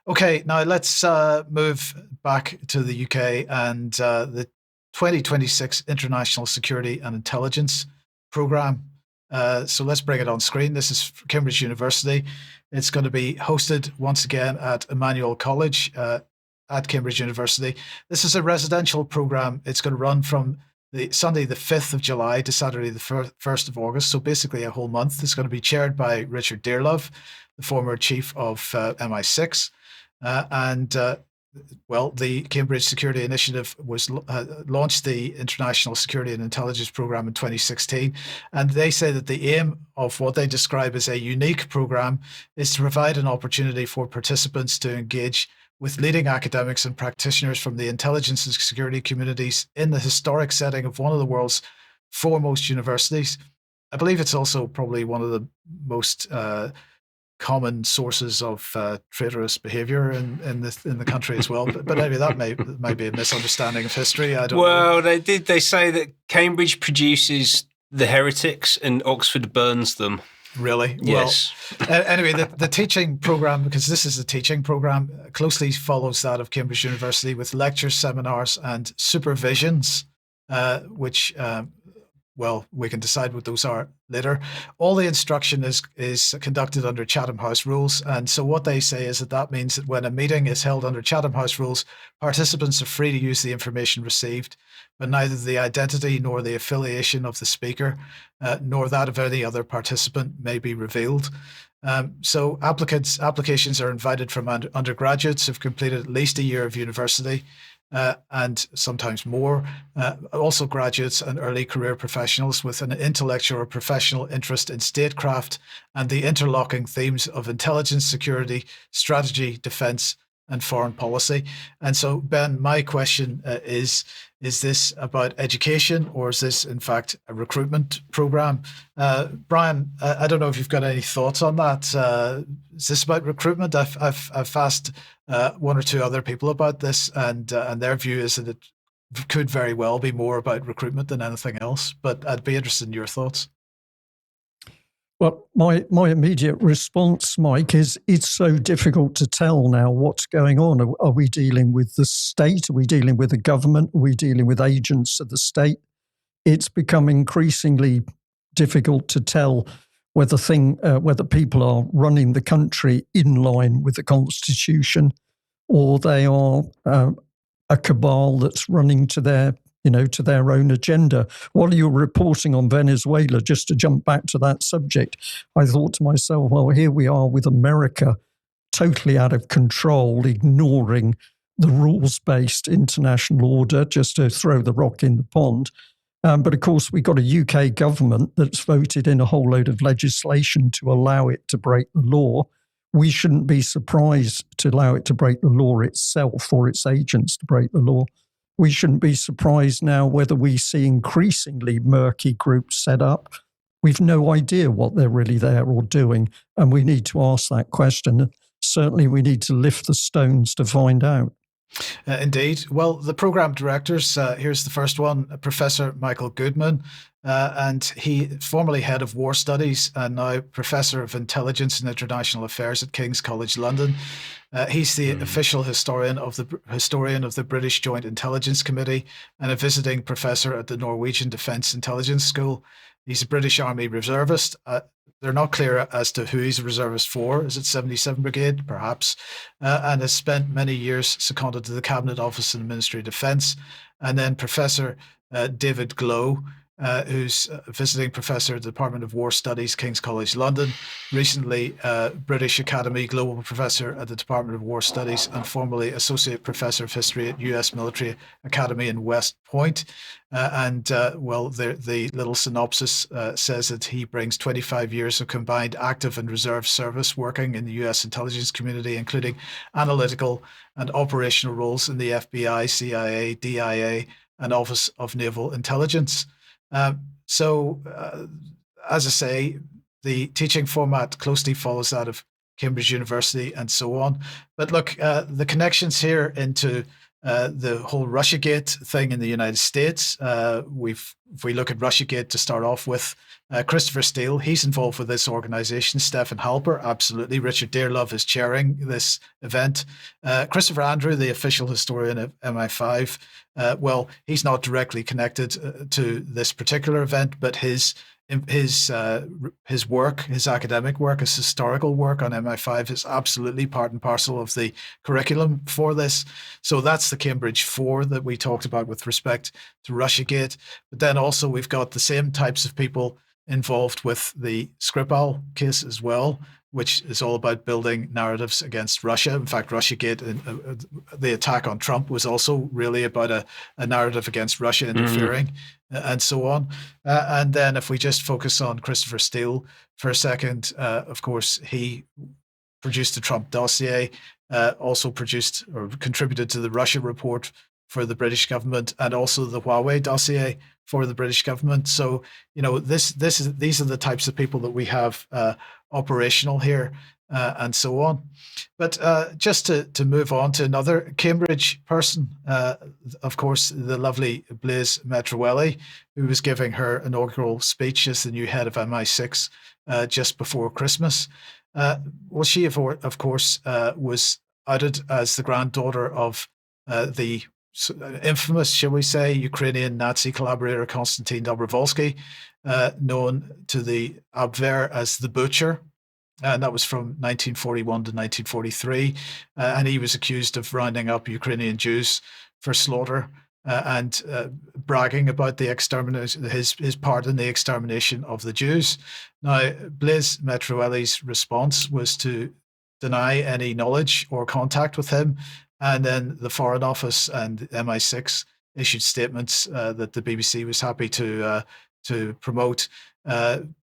Okay, now let's move back to the UK and the 2026 International Security and Intelligence Programme. So let's bring it on screen. This is Cambridge University. It's going to be hosted once again at Emmanuel College at Cambridge University. This is a residential programme. It's going to run from the Sunday the 5th of July to Saturday the 1st of August, so basically a whole month. It's going to be chaired by Richard Dearlove, the former chief of MI6. The Cambridge Security Initiative was launched the International Security and Intelligence Programme in 2016, and they say that the aim of what they describe as a unique programme is to provide an opportunity for participants to engage with leading academics and practitioners from the intelligence and security communities in the historic setting of one of the world's foremost universities. I believe it's also probably one of the most common sources of traitorous behaviour in the country as well. But anyway, that may be a misunderstanding of history. I don't know. Well, they say that Cambridge produces the heretics and Oxford burns them. Really? Yes. Well, anyway, the teaching programme, because this is a teaching programme, closely follows that of Cambridge University with lectures, seminars and supervisions, which, we can decide what those are later. All the instruction is conducted under Chatham House rules. And so what they say is that means that when a meeting is held under Chatham House rules, participants are free to use the information received, but neither the identity nor the affiliation of the speaker, nor that of any other participant may be revealed. So applications are invited from undergraduates who've completed at least a year of university, and sometimes more, also graduates and early career professionals with an intellectual or professional interest in statecraft and the interlocking themes of intelligence, security, strategy, defence, and foreign policy. And so, Ben, my question is this about education, or is this, in fact, a recruitment programme? Brian, I don't know if you've got any thoughts on that. Is this about recruitment? I've asked one or two other people about this, and their view is that it could very well be more about recruitment than anything else. But I'd be interested in your thoughts. Well, my immediate response, Mike, is it's so difficult to tell now what's going on. Are we dealing with the state? Are we dealing with the government? Are we dealing with agents of the state? It's become increasingly difficult to tell whether people are running the country in line with the Constitution, or they are a cabal that's running to their own agenda. While you were reporting on Venezuela, just to jump back to that subject, I thought to myself, well, here we are with America totally out of control, ignoring the rules-based international order, just to throw the rock in the pond. But of course, we've got a UK government that's voted in a whole load of legislation to allow it to break the law. We shouldn't be surprised to allow it to break the law itself or its agents to break the law. We shouldn't be surprised now whether we see increasingly murky groups set up. We've no idea what they're really there or doing, and we need to ask that question. Certainly we need to lift the stones to find out. Indeed. Well, the program directors, here's the first one, Professor Michael Goodman, and he formerly head of war studies and now Professor of Intelligence and International Affairs at King's College London. He's the official historian of the British Joint Intelligence Committee and a visiting professor at the Norwegian Defence Intelligence School. He's a British Army reservist. They're not clear as to who he's a reservist for. Is it 77 Brigade? Perhaps. And has spent many years seconded to the Cabinet Office and Ministry of Defence. And then Professor David Glow, who's a visiting professor at the Department of War Studies, King's College London, recently British Academy Global Professor at the Department of War Studies, and formerly Associate Professor of History at US Military Academy in West Point. The little synopsis says that he brings 25 years of combined active and reserve service working in the US intelligence community, including analytical and operational roles in the FBI, CIA, DIA, and Office of Naval Intelligence. As I say, the teaching format closely follows that of Cambridge University and so on. But look, the connections here into the whole Russiagate thing in the United States, if we look at Russiagate to start off with, Christopher Steele, he's involved with this organization. Stephen Halper, absolutely. Richard Dearlove is chairing this event. Christopher Andrew, the official historian of MI5, he's not directly connected to this particular event, but his work, his academic work, his historical work on MI5 is absolutely part and parcel of the curriculum for this. So that's the Cambridge 4 that we talked about with respect to Russiagate. But then also we've got the same types of people involved with the Skripal case as well, which is all about building narratives against Russia. In fact, Russiagate, the attack on Trump was also really about a narrative against Russia interfering and so on. And then if we just focus on Christopher Steele for a second, of course, he produced the Trump dossier, also produced or contributed to the Russia report for the British government, and also the Huawei dossier for the British government. So, these are the types of people that we have operational here, and so on. But just to move on to another Cambridge person, of course, the lovely Blaise Metroelli, who was giving her inaugural speech as the new head of MI6 just before Christmas. She, of course, was outed as the granddaughter of the infamous, shall we say, Ukrainian Nazi collaborator Konstantin Dobrovolsky, known to the Abwehr as the Butcher. And that was from 1941 to 1943. And he was accused of rounding up Ukrainian Jews for slaughter and bragging about the extermination, his part in the extermination of the Jews. Now, Blaise Metroelli's response was to deny any knowledge or contact with him. And then the Foreign Office and MI6 issued statements that the BBC was happy to promote,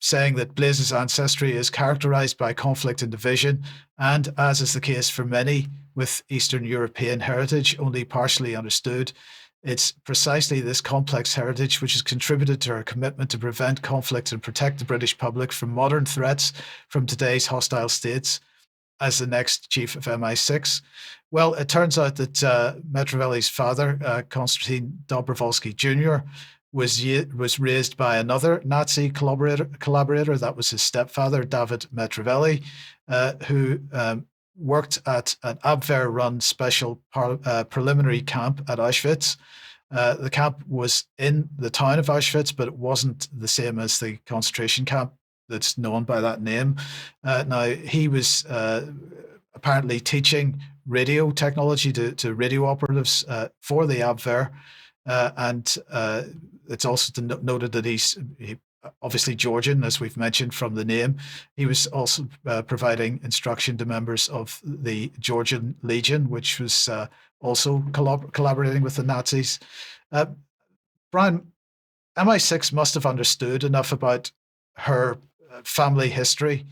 saying that Blaise's ancestry is characterized by conflict and division, and, as is the case for many with Eastern European heritage, only partially understood. It's precisely this complex heritage which has contributed to our commitment to prevent conflict and protect the British public from modern threats from today's hostile states. As the next chief of MI6. Well, it turns out that Metroelli's father, Konstantin Dobrovolsky Jr., was raised by another Nazi collaborator. That was his stepfather, David Metroelli, who worked at an Abwehr-run special preliminary camp at Auschwitz. The camp was in the town of Auschwitz, but it wasn't the same as the concentration camp that's known by that name. Now, he was apparently teaching radio technology to radio operatives for the Abwehr. And it's also noted that he's obviously Georgian, as we've mentioned from the name. He was also providing instruction to members of the Georgian Legion, which was also collaborating with the Nazis. Brian, MI6 must have understood enough about her family history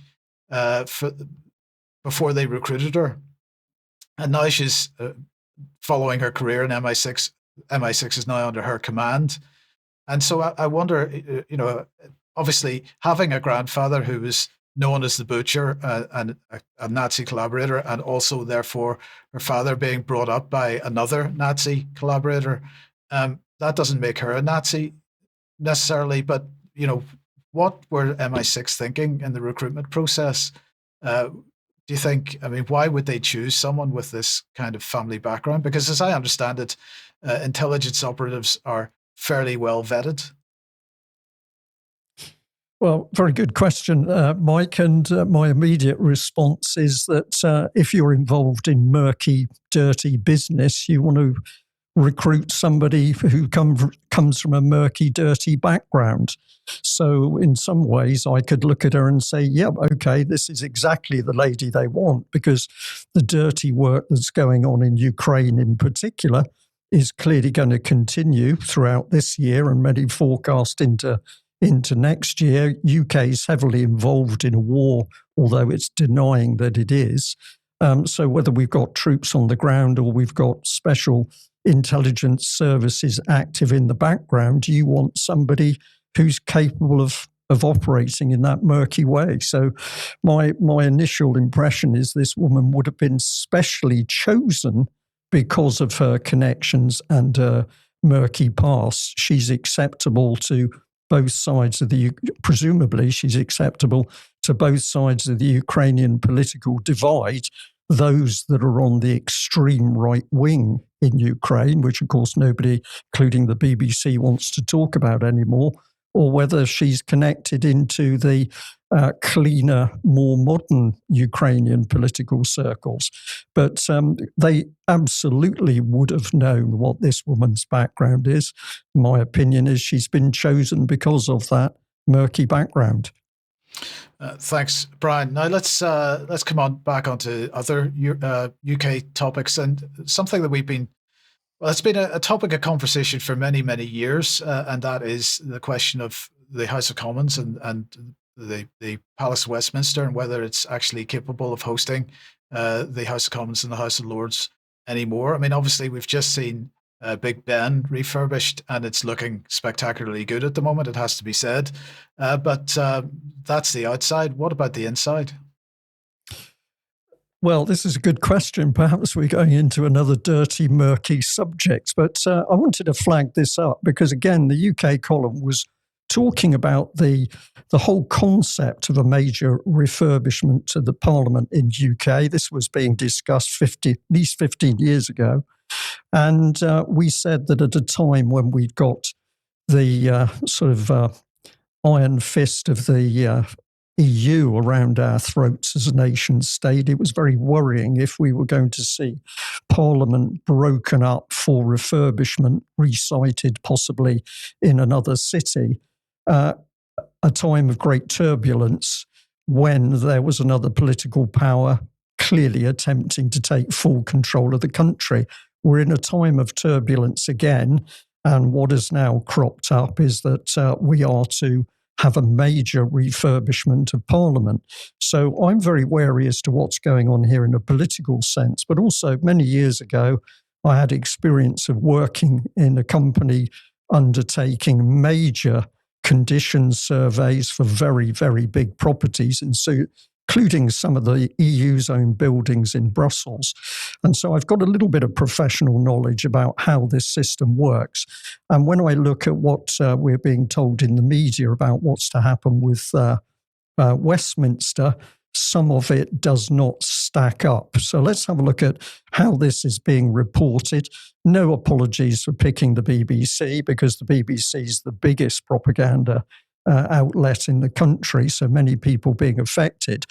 before they recruited her. And now she's following her career in MI6. MI6 is now under her command. And so I wonder, obviously having a grandfather who was known as the Butcher, and a Nazi collaborator, and also therefore her father being brought up by another Nazi collaborator. That doesn't make her a Nazi necessarily, but what were MI6 thinking in the recruitment process? Do you think? I mean, why would they choose someone with this kind of family background? Because, as I understand it, intelligence operatives are fairly well vetted. Well, very good question, Mike. And my immediate response is that if you're involved in murky, dirty business, you want to recruit somebody who comes from a murky, dirty background. So in some ways, I could look at her and say, yep, okay, this is exactly the lady they want, because the dirty work that's going on in Ukraine in particular is clearly going to continue throughout this year and many forecast into next year. UK is heavily involved in a war, although it's denying that it is. So whether we've got troops on the ground or we've got special intelligence services active in the background, you want somebody who's capable of operating in that murky way. So my initial impression is this woman would have been specially chosen because of her connections and her murky past. She's acceptable to both sides of presumably she's acceptable to both sides of the Ukrainian political divide, those that are on the extreme right wing in Ukraine, which of course nobody, including the BBC, wants to talk about anymore, or whether she's connected into the cleaner, more modern Ukrainian political circles. But they absolutely would have known what this woman's background is. My opinion is she's been chosen because of that murky background. Thanks, Brian. Now let's come on back onto other UK topics, and something that we've been. Well, it's been a topic of conversation for many, many years, and that is the question of the House of Commons and the Palace of Westminster, and whether it's actually capable of hosting the House of Commons and the House of Lords anymore. I mean, obviously, we've just seen Big Ben refurbished, and it's looking spectacularly good at the moment, it has to be said. But that's the outside. What about the inside? Well, this is a good question. Perhaps we're going into another dirty, murky subject. But I wanted to flag this up because, again, the UK column was talking about the whole concept of a major refurbishment to the Parliament in UK. This was being discussed at least 15 years ago. And we said that at a time when we'd got the sort of iron fist of the EU around our throats as a nation state, it was very worrying if we were going to see Parliament broken up for refurbishment, recited possibly in another city. A time of great turbulence when there was another political power clearly attempting to take full control of the country. We're in a time of turbulence again, and what has now cropped up is that we are to have a major refurbishment of Parliament. So I'm very wary as to what's going on here in a political sense, but also many years ago, I had experience of working in a company undertaking major condition surveys for very, very big properties, and so including some of the EU's own buildings in Brussels. And so I've got a little bit of professional knowledge about how this system works. And when I look at what we're being told in the media about what's to happen with Westminster, some of it does not stack up. So let's have a look at how this is being reported. No apologies for picking the BBC, because the BBC is the biggest propaganda outlet in the country, so many people being affected.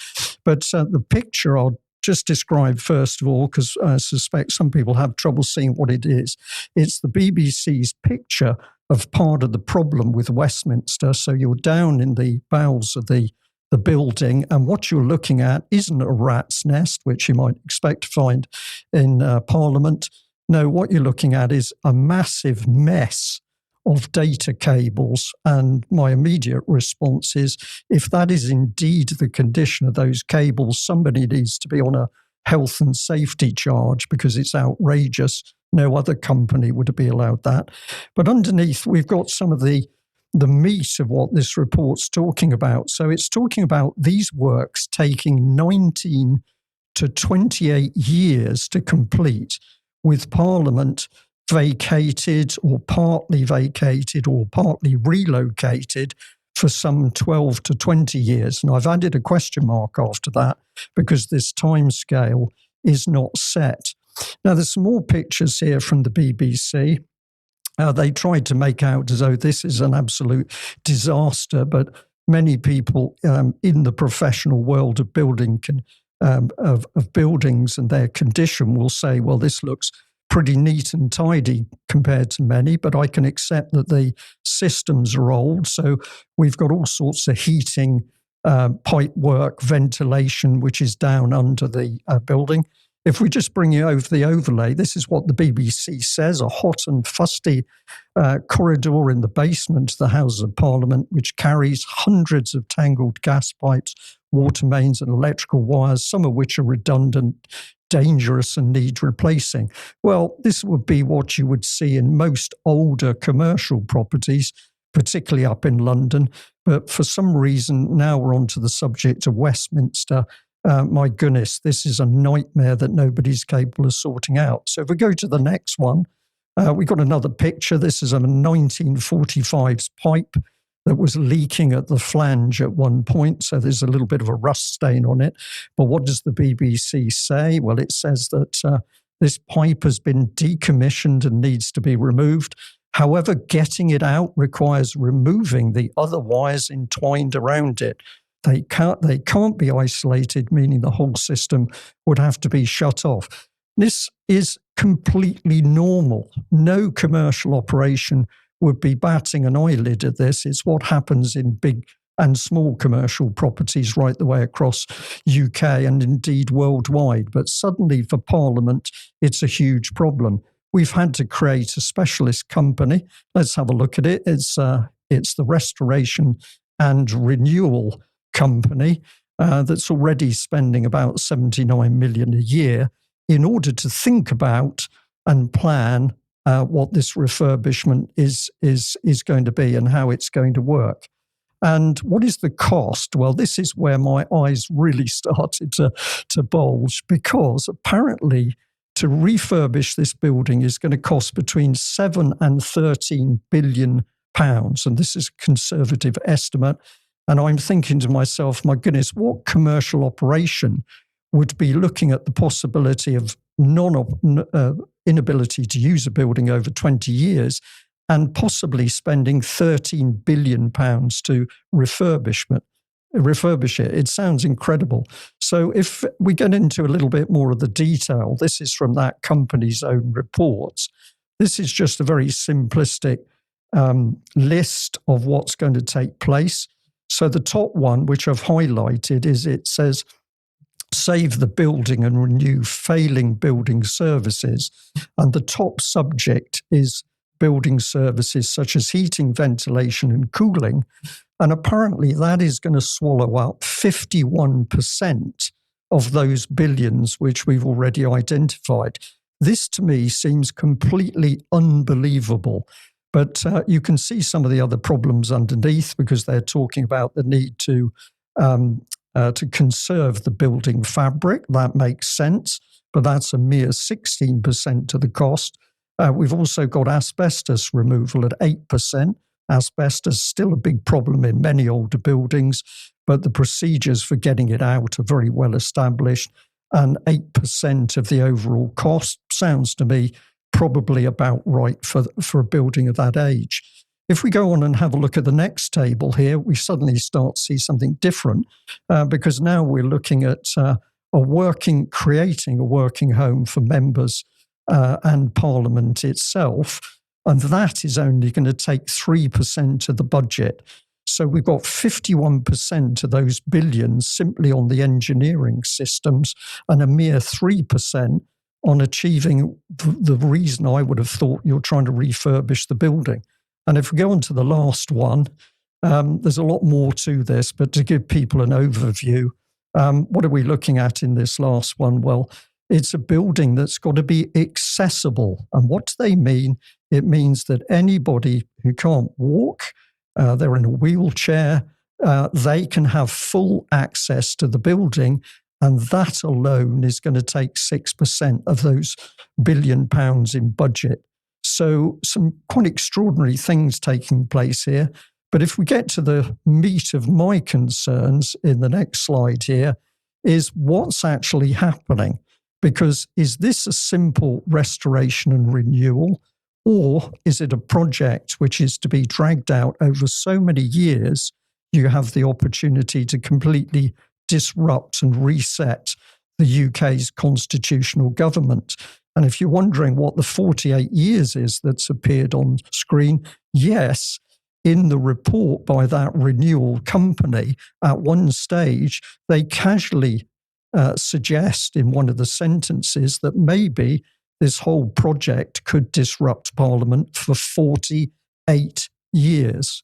But the picture I'll just describe first of all, because I suspect some people have trouble seeing what it is. It's the BBC's picture of part of the problem with Westminster. So you're down in the bowels of the building, and what you're looking at isn't a rat's nest, which you might expect to find in Parliament. No, what you're looking at is a massive mess of data cables. And my immediate response is, if that is indeed the condition of those cables, somebody needs to be on a health and safety charge, because it's outrageous. No other company would be allowed that. But underneath, we've got some of the the meat of what this report's talking about. So it's talking about these works taking 19 to 28 years to complete, with Parliament vacated or partly relocated for some 12 to 20 years. And I've added a question mark after that because this timescale is not set. Now, there's some more pictures here from the BBC. They tried to make out as though this is an absolute disaster, but many people in the professional world of building of buildings and their condition will say, well, this looks pretty neat and tidy compared to many, but I can accept that the systems are old. So we've got all sorts of heating, pipe work, ventilation, which is down under the building. If we just bring you over the overlay, this is what the BBC says, a hot and fusty corridor in the basement of the Houses of Parliament, which carries hundreds of tangled gas pipes, water mains and electrical wires, some of which are redundant, dangerous and need replacing. Well, this would be what you would see in most older commercial properties, particularly up in London. But for some reason, now we're on to the subject of Westminster. My goodness, this is a nightmare that nobody's capable of sorting out. So if we go to the next one, we've got another picture. This is a 1945's pipe that was leaking at the flange at one point. So there's a little bit of a rust stain on it. But what does the BBC say? Well, it says that this pipe has been decommissioned and needs to be removed. However, getting it out requires removing the other wires entwined around it. They can't be isolated, meaning the whole system would have to be shut off. This is completely normal. No commercial operation would be batting an eyelid at this. It's what happens in big and small commercial properties right the way across UK and indeed worldwide. But suddenly for Parliament, it's a huge problem. We've had to create a specialist company. Let's have a look at it. It's the Restoration and Renewal Company that's already spending about 79 million a year in order to think about and plan what this refurbishment is going to be and how it's going to work. And what is the cost? Well, this is where my eyes really started to bulge, because apparently to refurbish this building is going to cost between 7 and 13 billion pounds. And this is a conservative estimate. And I'm thinking to myself, my goodness, what commercial operation would be looking at the possibility of inability to use a building over 20 years and possibly spending 13 billion pounds to refurbish it? It sounds incredible. So if we get into a little bit more of the detail, this is from that company's own reports. This is just a very simplistic list of what's going to take place. So the top one, which I've highlighted, is it says, save the building and renew failing building services. And the top subject is building services such as heating, ventilation and cooling. And apparently that is going to swallow up 51% of those billions which we've already identified. This to me seems completely unbelievable. But you can see some of the other problems underneath, because they're talking about the need to conserve the building fabric. That makes sense, but that's a mere 16% of the cost. We've also got asbestos removal at 8%. Asbestos is still a big problem in many older buildings, but the procedures for getting it out are very well established. And 8% of the overall cost sounds to me probably about right for a building of that age. If we go on and have a look at the next table here, we suddenly start to see something different, because now we're looking at creating a working home for members and Parliament itself, and that is only going to take 3% of the budget. So we've got 51% of those billions simply on the engineering systems and a mere 3% on achieving the reason I would have thought you're trying to refurbish the building. And if we go on to the last one, there's a lot more to this, but to give people an overview, what are we looking at in this last one? Well, it's a building that's got to be accessible. And what do they mean? It means that anybody who can't walk, they're in a wheelchair, they can have full access to the building. And that alone is going to take 6% of those £1 billion in budget. So some quite extraordinary things taking place here. But if we get to the meat of my concerns in the next slide here, is what's actually happening? Because is this a simple restoration and renewal, or is it a project which is to be dragged out over so many years? You have the opportunity to completely disrupt and reset the UK's constitutional government. And if you're wondering what the 48 years is that's appeared on screen, yes, in the report by that renewal company, at one stage, they casually suggest in one of the sentences that maybe this whole project could disrupt Parliament for 48 years.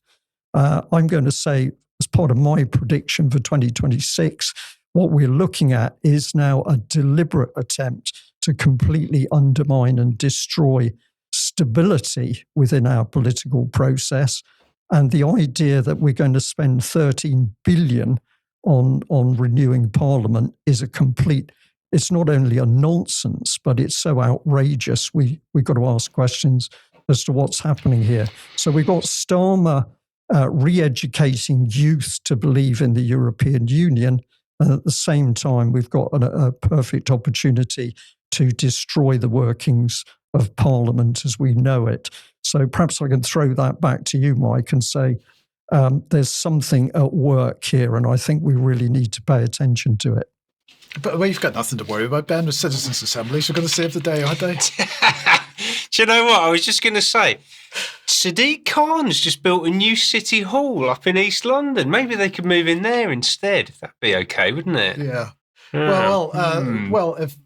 I'm going to say, as part of my prediction for 2026, what we're looking at is now a deliberate attempt to completely undermine and destroy stability within our political process. And the idea that we're going to spend 13 billion on renewing Parliament is a complete, it's not only a nonsense, but it's so outrageous. We've got to ask questions as to what's happening here. So we've got Starmer re-educating youth to believe in the European Union. And at the same time, we've got a perfect opportunity to destroy the workings of Parliament as we know it. So perhaps I can throw that back to you, Mike, and say there's something at work here, and I think we really need to pay attention to it. But we've got nothing to worry about, Ben. With citizens' assemblies are going to save the day, aren't they? Do you know what? I was just going to say, Sadiq Khan's just built a new city hall up in East London. Maybe they could move in there instead. That'd be okay, wouldn't it? Yeah. Well, if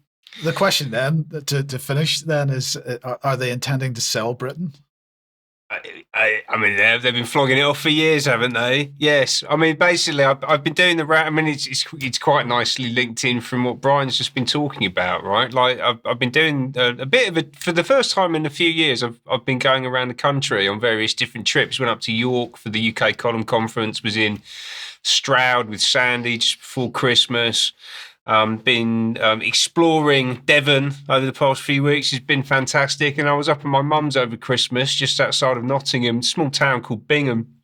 the question then to finish then is, are they intending to sell Britain? I mean, they've been flogging it off for years, haven't they? Yes. I mean, basically, I've been doing the round. I mean, it's quite nicely linked in from what Brian's just been talking about, right? Like, I've been doing a bit of it for the first time in a few years. I've been going around the country on various different trips. Went up to York for the UK Column Conference. Was in Stroud with Sandy just before Christmas. Been exploring Devon over the past few weeks. It's been fantastic. And I was up at my mum's over Christmas, just outside of Nottingham, a small town called Bingham.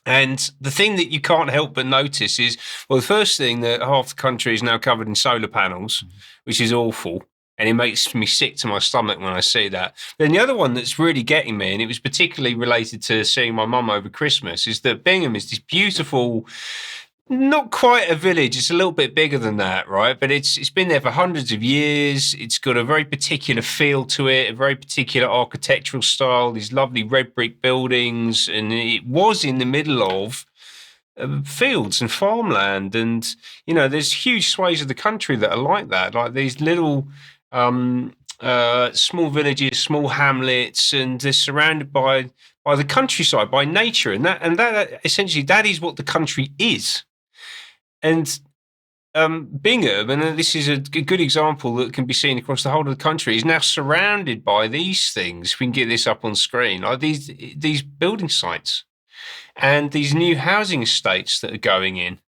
And the thing that you can't help but notice is, well, the first thing, that half the country is now covered in solar panels, which is awful. And it makes me sick to my stomach when I see that. Then the other one that's really getting me, and it was particularly related to seeing my mum over Christmas, is that Bingham is this beautiful, not quite a village. It's a little bit bigger than that, right? But it's been there for hundreds of years. It's got a very particular feel to it, a very particular architectural style, these lovely red brick buildings. And it was in the middle of fields and farmland. And, you know, there's huge swathes of the country that are like that, like these little small villages, small hamlets, and they're surrounded by the countryside, by nature. And that essentially, that is what the country is. And Bingham, and this is a good example that can be seen across the whole of the country, is now surrounded by these things. If we can get this up on screen, like these building sites and these new housing estates that are going in.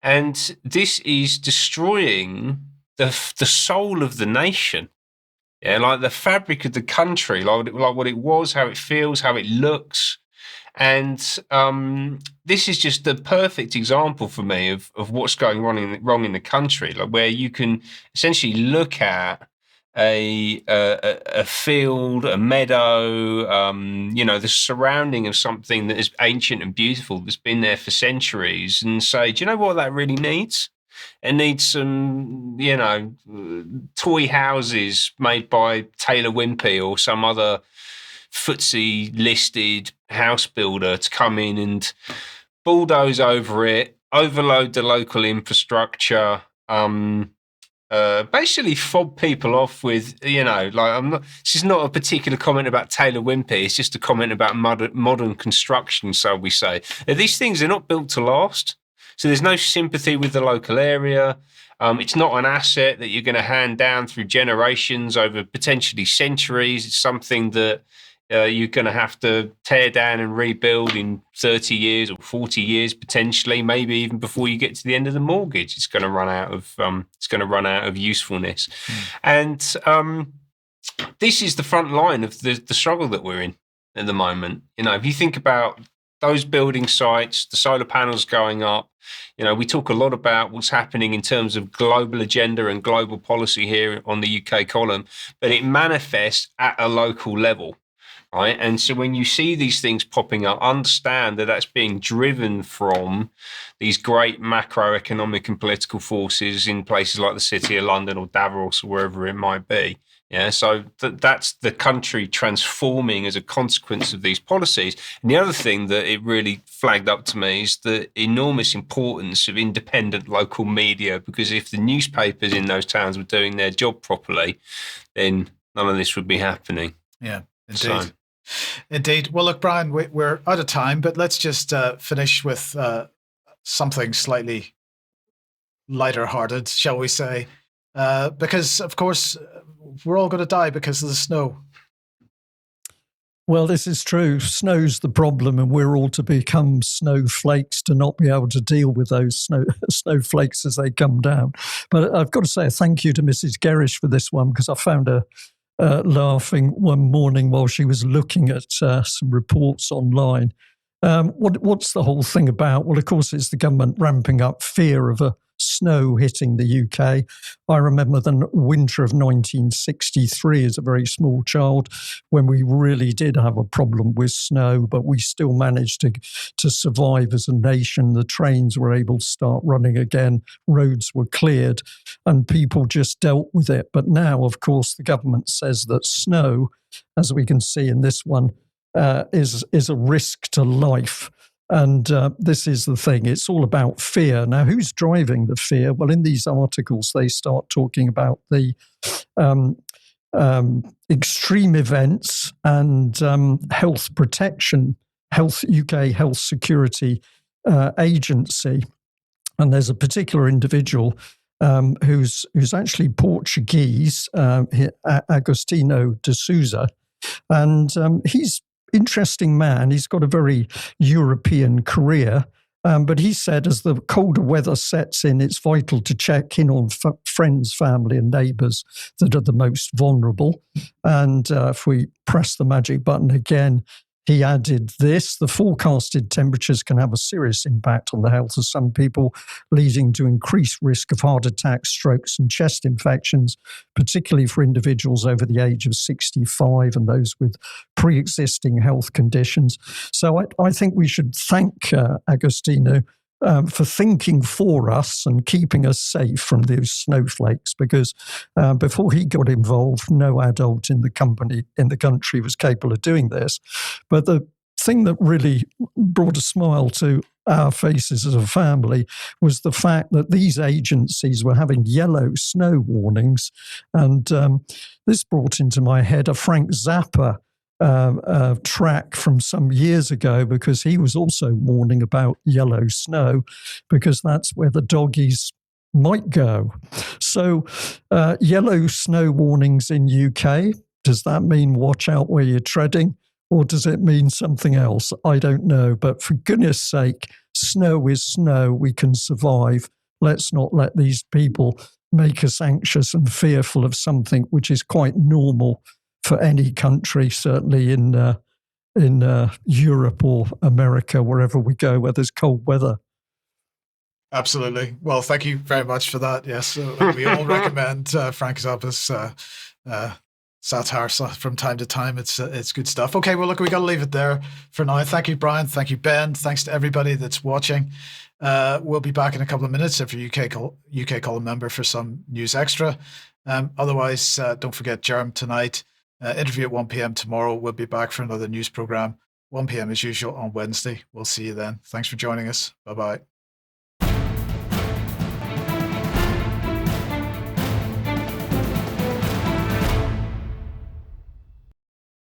And this is destroying the soul of the nation. Yeah, like the fabric of the country, like what it was, how it feels, how it looks. And this is just the perfect example for me of what's going wrong in the country, like where you can essentially look at a field, a meadow, you know, the surrounding of something that is ancient and beautiful, that's been there for centuries, and say, do you know what that really needs? It needs some, you know, toy houses made by Taylor Wimpey or some other footsie listed house builder to come in and bulldoze over it, overload the local infrastructure, basically fob people off with, you know, like this is not a particular comment about Taylor Wimpey, it's just a comment about modern construction, so we say. These things are not built to last. So there's no sympathy with the local area. It's not an asset that you're going to hand down through generations over potentially centuries. It's something that you're going to have to tear down and rebuild in 30 years or 40 years potentially, maybe even before you get to the end of the mortgage. It's going to run out of usefulness, and this is the front line of the struggle that we're in at the moment. If you think about those building sites, the solar panels going up, we talk a lot about what's happening in terms of global agenda and global policy here on the UK column, but it manifests at a local level. Right. And so when you see these things popping up, understand that that's being driven from these great macroeconomic and political forces in places like the City of London or Davos or wherever it might be. Yeah, so that's the country transforming as a consequence of these policies. And the other thing that it really flagged up to me is the enormous importance of independent local media, because if the newspapers in those towns were doing their job properly, then none of this would be happening. Yeah, indeed. Indeed. Well, look, Brian, we're out of time, but let's just finish with something slightly lighter-hearted, shall we say? Because, of course, we're all going to die because of the snow. Well, this is true. Snow's the problem, and we're all to become snowflakes to not be able to deal with those snowflakes as they come down. But I've got to say a thank you to Mrs. Gerrish for this one, because I found her laughing one morning while she was looking at some reports online. What's the whole thing about? Well, of course, it's the government ramping up fear of a snow hitting the UK. I remember the winter of 1963 as a very small child, when we really did have a problem with snow, but we still managed to survive as a nation. The trains were able to start running again, roads were cleared, and people just dealt with it. But now, of course, the government says that snow, as we can see in this one, is a risk to life. And this is the thing, it's all about fear. Now, who's driving the fear? Well, in these articles, they start talking about the extreme events and health protection, UK Health Security Agency. And there's a particular individual who's actually Portuguese, Agostinho de Souza, and he's interesting man. He's got a very European career, but he said as the colder weather sets in, it's vital to check in on friends, family and neighbours that are the most vulnerable. And if we press the magic button again, he added this: the forecasted temperatures can have a serious impact on the health of some people, leading to increased risk of heart attacks, strokes and chest infections, particularly for individuals over the age of 65 and those with pre-existing health conditions. So I think we should thank Agostinho for thinking for us and keeping us safe from those snowflakes, because before he got involved, no adult in the country was capable of doing this. But the thing that really brought a smile to our faces as a family was the fact that these agencies were having yellow snow warnings. And this brought into my head a Frank Zappa track from some years ago, because he was also warning about yellow snow, because that's where the doggies might go. So yellow snow warnings in UK, does that mean watch out where you're treading, or does it mean something else? I don't know, but for goodness sake, snow is snow. We can survive. Let's not let these people make us anxious and fearful of something which is quite normal for any country, certainly in Europe or America, wherever we go, where there's cold weather. Absolutely. Well, thank you very much for that. Yes, we all recommend Frank Zappa's satire from time to time. It's good stuff. Okay, well, look, we got to leave it there for now. Thank you, Brian. Thank you, Ben. Thanks to everybody that's watching. We'll be back in a couple of minutes if you're a UK column member for some news extra. Otherwise, don't forget Germ tonight. Interview at 1 p.m. tomorrow. We'll be back for another news program, 1 p.m. as usual on Wednesday. We'll see you then. Thanks for joining us. Bye-bye.